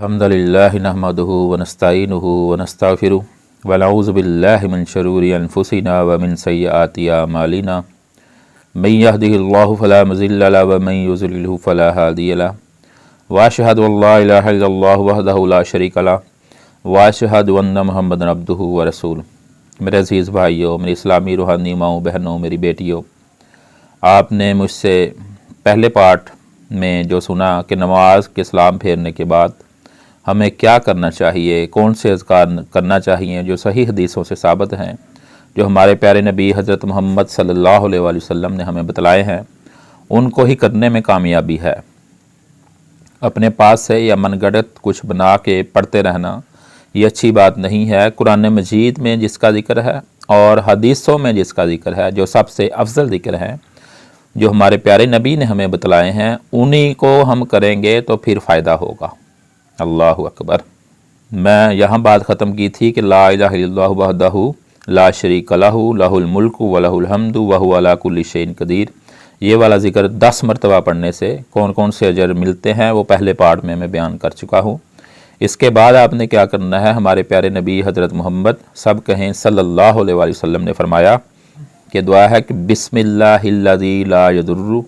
الحمدللہ نحمدہ ونستعینہ ونستغفرہ ونعوذ باللہ من شرور انفسنا ومن سیئات اعمالنا من یہدہ اللہ فلا مضل لہ ومن یضللہ فلا ہادی لہ واشہد ان لا الہ الا اللہ وحدہ لا شریک لہ واشہد ان محمدا عبدہ ورسولہ۔ میرے عزیز بھائیوں، میری اسلامی روحانی ماؤں بہنوں، میری بیٹیوں، آپ نے مجھ سے پہلے پارٹ میں جو سنا کہ نماز کے سلام پھیرنے کے بعد ہمیں کیا کرنا چاہیے، کون سے اذکار کرنا چاہیے جو صحیح حدیثوں سے ثابت ہیں، جو ہمارے پیارے نبی حضرت محمد صلی اللہ علیہ وآلہ وسلم نے ہمیں بتلائے ہیں، ان کو ہی کرنے میں کامیابی ہے۔ اپنے پاس سے یا من گھڑت کچھ بنا کے پڑھتے رہنا یہ اچھی بات نہیں ہے۔ قرآن مجید میں جس کا ذکر ہے اور حدیثوں میں جس کا ذکر ہے، جو سب سے افضل ذکر ہے، جو ہمارے پیارے نبی نے ہمیں بتلائے ہیں، انہی کو ہم کریں گے تو پھر فائدہ ہوگا۔ اللہ اکبر۔ میں یہاں بات ختم کی تھی کہ لا الہ الا اللہ وحدہ لا شریک لہ لہ الملک و لہ الحمد وہو علی کل شیء قدیر، یہ والا ذکر 10 مرتبہ پڑھنے سے کون کون سے اجر ملتے ہیں وہ پہلے پارٹ میں بیان کر چکا ہوں۔ اس کے بعد آپ نے کیا کرنا ہے، ہمارے پیارے نبی حضرت محمد سب کہیں صلی اللہ علیہ وآلہ وسلم نے فرمایا کہ دعا ہے کہ بسم اللہ الذی لا یضر،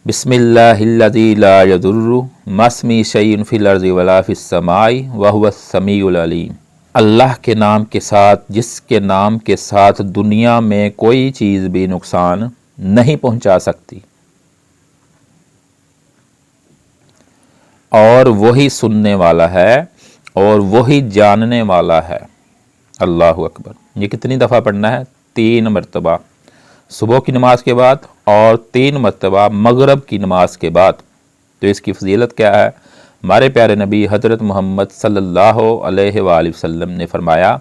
بسم اللہ الذی لا یضر مسمی شیء فی الارض ولا فی السماء وہو السمیع العلیم، اللہ کے نام کے ساتھ جس کے نام کے ساتھ دنیا میں کوئی چیز بھی نقصان نہیں پہنچا سکتی، اور وہی سننے والا ہے اور وہی جاننے والا ہے۔ اللہ اکبر۔ یہ کتنی دفعہ پڑھنا ہے؟ 3 مرتبہ صبح کی نماز کے بعد اور 3 مرتبہ مغرب کی نماز کے بعد۔ تو اس کی فضیلت کیا ہے؟ ہمارے پیارے نبی حضرت محمد صلی اللہ علیہ وآلہ وسلم نے فرمایا،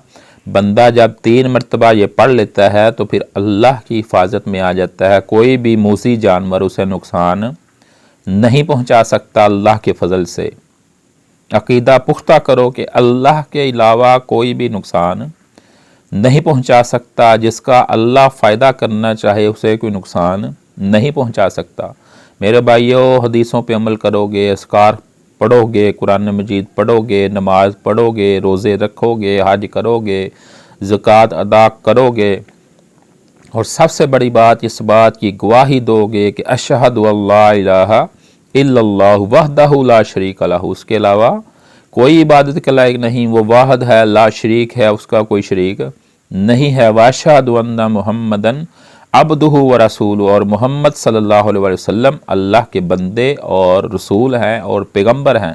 بندہ جب 3 مرتبہ یہ پڑھ لیتا ہے تو پھر اللہ کی حفاظت میں آ جاتا ہے، کوئی بھی موذی جانور اسے نقصان نہیں پہنچا سکتا اللہ کے فضل سے۔ عقیدہ پختہ کرو کہ اللہ کے علاوہ کوئی بھی نقصان نہیں پہنچا سکتا، جس کا اللہ فائدہ کرنا چاہے اسے کوئی نقصان نہیں پہنچا سکتا۔ میرے بھائیوں، حدیثوں پہ عمل کرو گے، اذکار پڑھو گے، قرآن مجید پڑھو گے، نماز پڑھو گے، روزے رکھو گے، حج کرو گے، زکوٰۃ ادا کرو گے، اور سب سے بڑی بات اس بات کی گواہی دو گے کہ اشہد ان لا الہ الا اللہ وحدہ لا شریک لہ، اس کے علاوہ کوئی عبادت کے لائق نہیں، وہ واحد ہے، لا شریک ہے، اس کا کوئی شریک نہیں ہے۔ واشہد ان محمدن عبدہ و رسول، اور محمد صلی اللہ علیہ وسلم اللہ کے بندے اور رسول ہیں اور پیغمبر ہیں،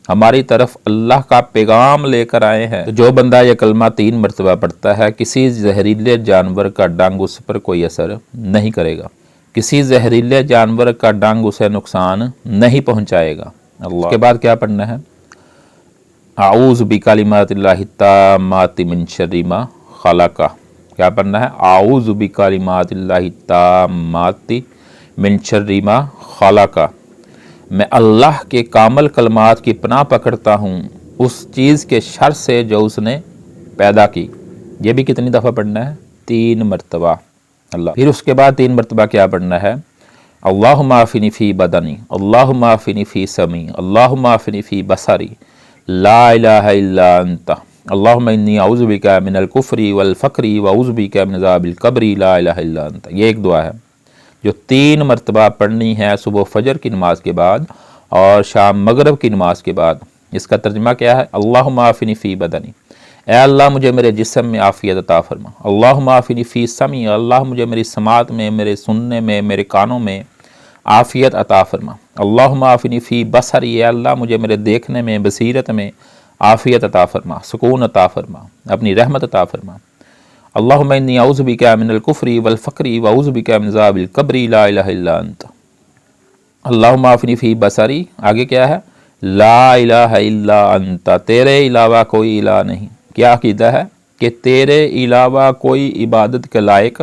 ہماری طرف اللہ کا پیغام لے کر آئے ہیں۔ جو بندہ یہ کلمہ 3 مرتبہ پڑھتا ہے، کسی زہریلے جانور کا ڈنگ اس پر کوئی اثر نہیں کرے گا، کسی زہریلے جانور کا ڈنگ اسے نقصان نہیں پہنچائے گا۔ اللہ۔ اس کے بعد کیا پڑھنا ہے؟ اعوذ بکلمات اللہ التامات من شر ما خلق۔ کیا پڑھنا ہے؟ اعوذ بکلمات اللہ التامات من شر ما خلق، میں اللہ کے کامل کلمات کی پناہ پکڑتا ہوں اس چیز کے شر سے جو اس نے پیدا کی۔ یہ بھی کتنی دفعہ پڑھنا ہے؟ 3 مرتبہ۔ اللہ۔ پھر اس کے بعد 3 مرتبہ کیا پڑھنا ہے؟ اللہم عافنی فی بدنی، اللہم عافنی فی سمعی، اللہم عافنی فی بصری، لا الہ الا انت، اللہم انی اعوذ بک من الکفر والفقر واعوذ بک من عذاب القبر، لا الہ الا انت۔ یہ ایک دعا ہے جو 3 مرتبہ پڑھنی ہے صبح فجر کی نماز کے بعد اور شام مغرب کی نماز کے بعد۔ اس کا ترجمہ کیا ہے؟ اللہم عافنی فی بدنی، اے اللہ مجھے میرے جسم میں عافیت عطا فرما۔ اللہم عافنی فی سمعی، اللہ مجھے میری سماعت میں، میرے سننے میں، میرے کانوں میں عافیت عطا فرما۔ اللہم عافنی فی بصری، اے اللہ مجھے میرے دیکھنے میں، بصیرت میں عافیت عطا فرما، سکون عطا فرما، اپنی رحمت عطا فرما۔ اللہم انی اعوذ بک من الکفر والفقر واعوذ بک من عذاب القبر، لا الہ الا انت۔ اللہم عافنی فی بصری، آگے کیا ہے؟ لا الہ الا انت، تیرے علاوہ کوئی الہ نہیں۔ کیا عقیدہ ہے؟ کہ تیرے علاوہ کوئی عبادت کے لائق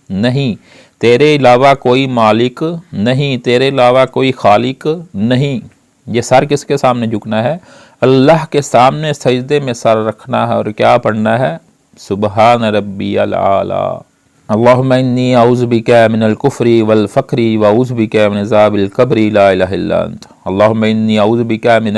نہیں، تیرے علاوہ کوئی مالک نہیں، تیرے علاوہ کوئی خالق نہیں۔ یہ سر کس کے سامنے جھکنا ہے؟ اللہ کے سامنے سجدے میں سر رکھنا ہے، اور کیا پڑھنا ہے؟ سبحان ربی العالی، اللہم انی اعوذ بک من الکفر والفقر واعوذ بک من عذاب القبر، لا الہ الا انت، اللہم انی اعوذ بک من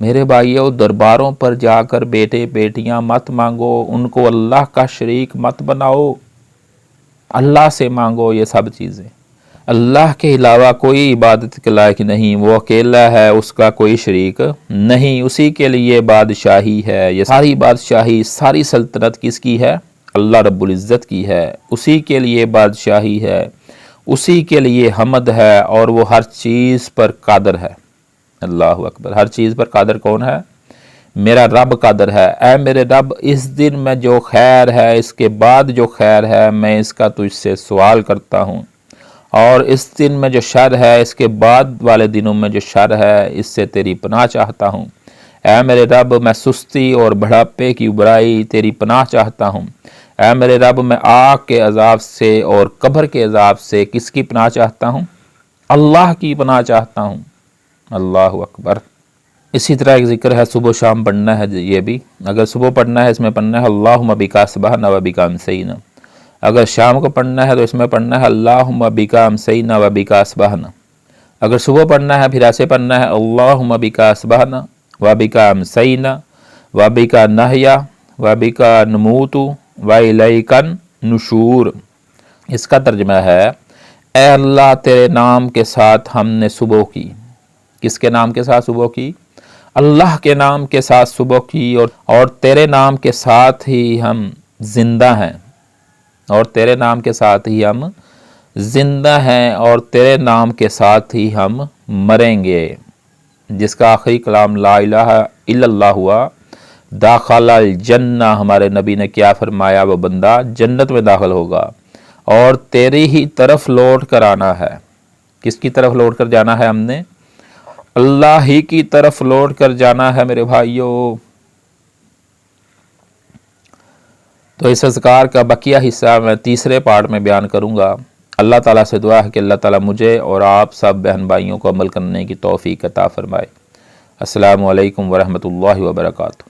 میرے بھائیوں، درباروں پر جا کر بیٹے بیٹیاں مت مانگو، ان کو اللہ کا شریک مت بناؤ، اللہ سے مانگو یہ سب چیزیں۔ اللہ کے علاوہ کوئی عبادت کے لائق نہیں، وہ اکیلا ہے، اس کا کوئی شریک نہیں، اسی کے لیے بادشاہی ہے۔ یہ ساری بادشاہی، ساری سلطنت کس کی ہے؟ اللہ رب العزت کی ہے، اسی کے لیے بادشاہی ہے، اسی کے لیے حمد ہے، اور وہ ہر چیز پر قادر ہے۔ اللہ اکبر۔ ہر چیز پر قادر کون ہے؟ میرا رب قادر ہے۔ اے میرے رب، اس دن میں جو خیر ہے، اس کے بعد جو خیر ہے، میں اس کا تجھ سے سوال کرتا ہوں، اور اس دن میں جو شر ہے، اس کے بعد والے دنوں میں جو شر ہے، اس سے تیری پناہ چاہتا ہوں۔ اے میرے رب، میں سستی اور بڑھاپے کی برائی تیری پناہ چاہتا ہوں۔ اے میرے رب، میں آگ کے عذاب سے اور قبر کے عذاب سے کس کی پناہ چاہتا ہوں؟ اللہ کی پناہ چاہتا ہوں۔ اللہ اکبر۔ اسی طرح ایک ذکر ہے، صبح و شام پڑھنا ہے، یہ بھی اگر صبح پڑھنا ہے اس میں پڑھنا ہے اللہم بک اصبحنا و بک امسینا، اگر شام کو پڑھنا ہے تو اس میں پڑھنا ہے اللہم بک امسینا و بک اصبحنا، اگر صبح پڑھنا ہے پھر ایسے پڑھنا ہے اللہم بک اصبحنا و بک امسینا و بک نحیا و بک نموت و الیک النشور۔ اس کا ترجمہ ہے، اے اللہ تیرے نام کے ساتھ ہم نے صبح کی۔ کس کے نام کے ساتھ صبح کی؟ اللہ کے نام کے ساتھ صبح کی، اور تیرے نام کے ساتھ ہی ہم زندہ ہیں، اور تیرے نام کے ساتھ ہی ہم زندہ ہیں، اور تیرے نام کے ساتھ ہی ہم مریں گے۔ جس کا آخری کلام لا الہ الا اللہ ہوا، داخل الجنہ، ہمارے نبی نے کیا فرمایا؟ وہ بندہ جنت میں داخل ہوگا، اور تیری ہی طرف لوٹ کر آنا ہے۔ کس کی طرف لوٹ کر جانا ہے ہم نے؟ اللہ ہی کی طرف لوٹ کر جانا ہے میرے بھائیوں۔ تو اس اذکار کا بقیہ حصہ میں تیسرے پارٹ میں بیان کروں گا۔ اللہ تعالیٰ سے دعا ہے کہ اللہ تعالیٰ مجھے اور آپ سب بہن بھائیوں کو عمل کرنے کی توفیق عطا فرمائے۔ السلام علیکم ورحمۃ اللہ وبرکاتہ۔